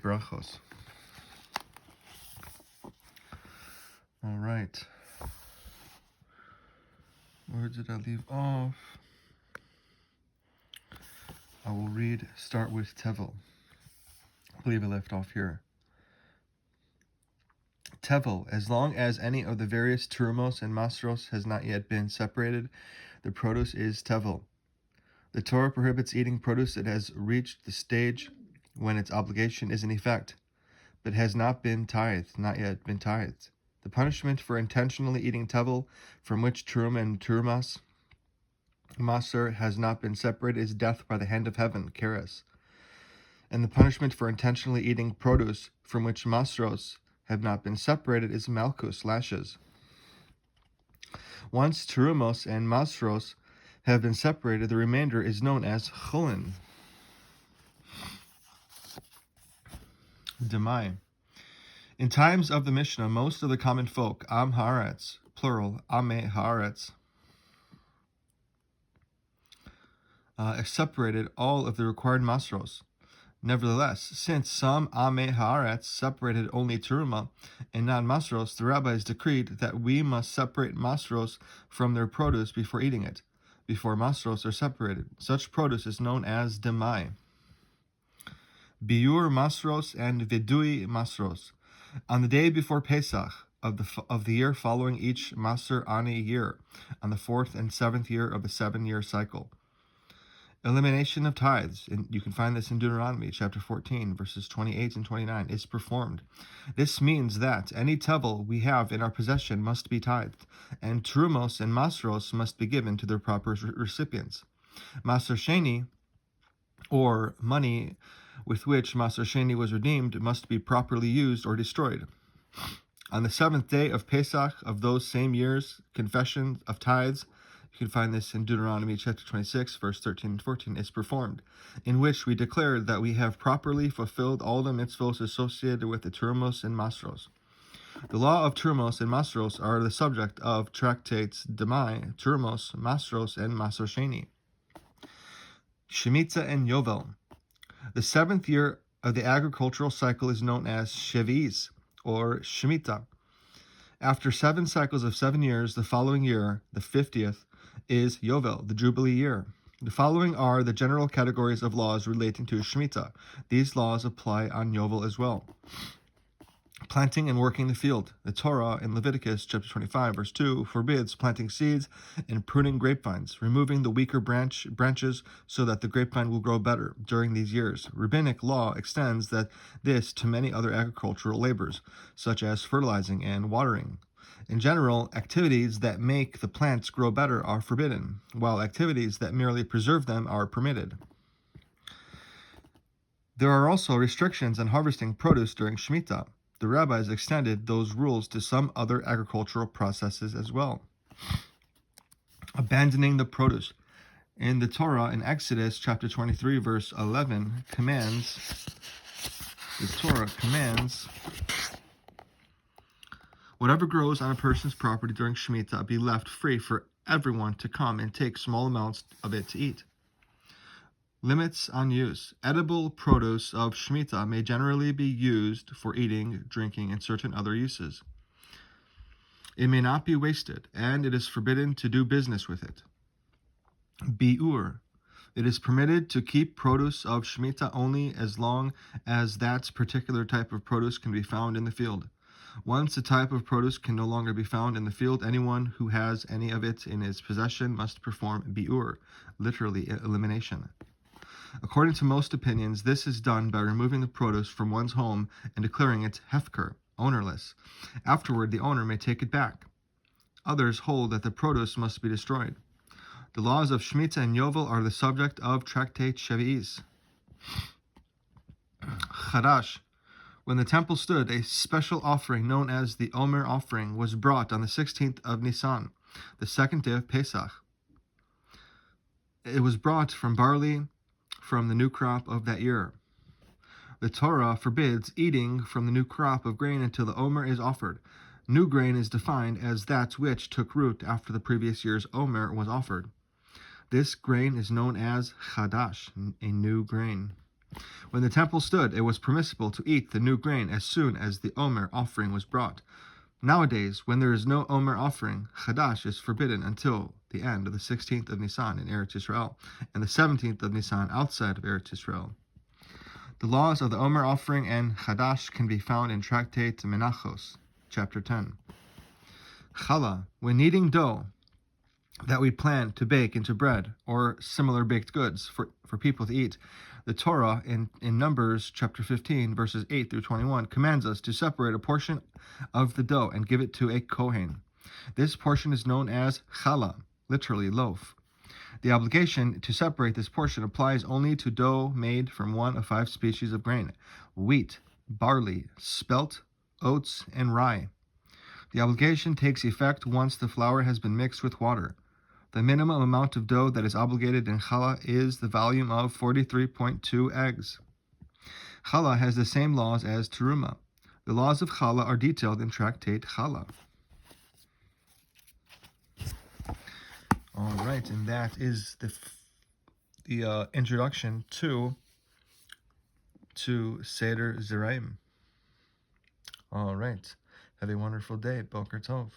Brachos. All right. Where did I leave off? I will start with Tevel. I believe I left off here. Tevel, as long as any of the various turumos and masros has not yet been separated, the produce is Tevel. The Torah prohibits eating produce that has reached the stage when its obligation is in effect, but has not yet been tithed. The punishment for intentionally eating tevel from which turum and turumas maser has not been separated is death by the hand of heaven, keres. And the punishment for intentionally eating produce from which masros have not been separated is malchus, lashes. Once turumos and masros have been separated, the remainder is known as chulin. Demai. In times of the Mishnah, most of the common folk, am haaretz, plural, ame haaretz, separated all of the required masros. Nevertheless, since some ame haaretz separated only turuma and not masros, the rabbis decreed that we must separate masros from their produce before eating it, before masros are separated. Such produce is known as demai. Biur masros and vidui masros. On the day before Pesach of the year following each Maser Ani year, on the 4th and 7th year of the 7-year cycle. Elimination of tithes, and you can find this in Deuteronomy chapter 14, verses 28 and 29, is performed. This means that any tevel we have in our possession must be tithed, and trumos and masros must be given to their proper recipients. Maser Sheni, or money with which Maser Sheni was redeemed, must be properly used or destroyed. On the 7th day of Pesach of those same years, confession of tithes, you can find this in Deuteronomy chapter 26, verse 13 and 14, is performed, in which we declare that we have properly fulfilled all the mitzvos associated with the turumos and masros. The law of turumos and masros are the subject of tractates Demai, turumos, masros, and Maser Sheni. Shemitah and Yovel. The 7th year of the agricultural cycle is known as Shevi'is, or Shemitah. After 7 cycles of 7 years, the following year, the 50th, is Yovel, the Jubilee year. The following are the general categories of laws relating to Shemitah. These laws apply on Yovel as well. Planting and working the field. The Torah in Leviticus chapter 25, verse 2, forbids planting seeds and pruning grapevines, removing the weaker branches so that the grapevine will grow better during these years. Rabbinic law extends this to many other agricultural labors, such as fertilizing and watering. In general, activities that make the plants grow better are forbidden, while activities that merely preserve them are permitted. There are also restrictions on harvesting produce during Shemitah. The rabbis extended those rules to some other agricultural processes as well. Abandoning the produce. In the Torah, in Exodus chapter 23, verse 11, the Torah commands, whatever grows on a person's property during Shemitah be left free for everyone to come and take small amounts of it to eat. Limits on use. Edible produce of Shemitah may generally be used for eating, drinking, and certain other uses. It may not be wasted, and it is forbidden to do business with it. Biur. It is permitted to keep produce of Shemitah only as long as that particular type of produce can be found in the field. Once a type of produce can no longer be found in the field, anyone who has any of it in his possession must perform biur, literally elimination. According to most opinions, this is done by removing the produce from one's home and declaring it hefker, ownerless. Afterward, the owner may take it back. Others hold that the produce must be destroyed. The laws of Shemitah and Yovel are the subject of tractate Shevi'is. Chadash. When the temple stood, a special offering known as the Omer offering was brought on the 16th of Nisan, the 2nd day of Pesach. It was brought from barley from the new crop of that year. The Torah forbids eating from the new crop of grain until the Omer is offered. New grain is defined as that which took root after the previous year's Omer was offered. This grain is known as Chadash, a new grain. When the temple stood, it was permissible to eat the new grain as soon as the Omer offering was brought. Nowadays, when there is no Omer offering, Chadash is forbidden until the end of the 16th of Nisan in Eretz Yisrael, and the 17th of Nisan outside of Eretz Yisrael. The laws of the Omer offering and Chadash can be found in Tractate Menachos, chapter 10. Challah, when kneading dough that we plan to bake into bread or similar baked goods for people to eat, the Torah in Numbers chapter 15, verses 8 through 21, commands us to separate a portion of the dough and give it to a Kohen. This portion is known as challah, literally loaf. The obligation to separate this portion applies only to dough made from one of 5 species of grain: wheat, barley, spelt, oats, and rye. The obligation takes effect once the flour has been mixed with water. The minimum amount of dough that is obligated in challah is the volume of 43.2 eggs. Challah has the same laws as teruma. The laws of challah are detailed in Tractate Challah. All right, and that is the introduction to Seder Zeraim. All right, have a wonderful day. Boker Tov.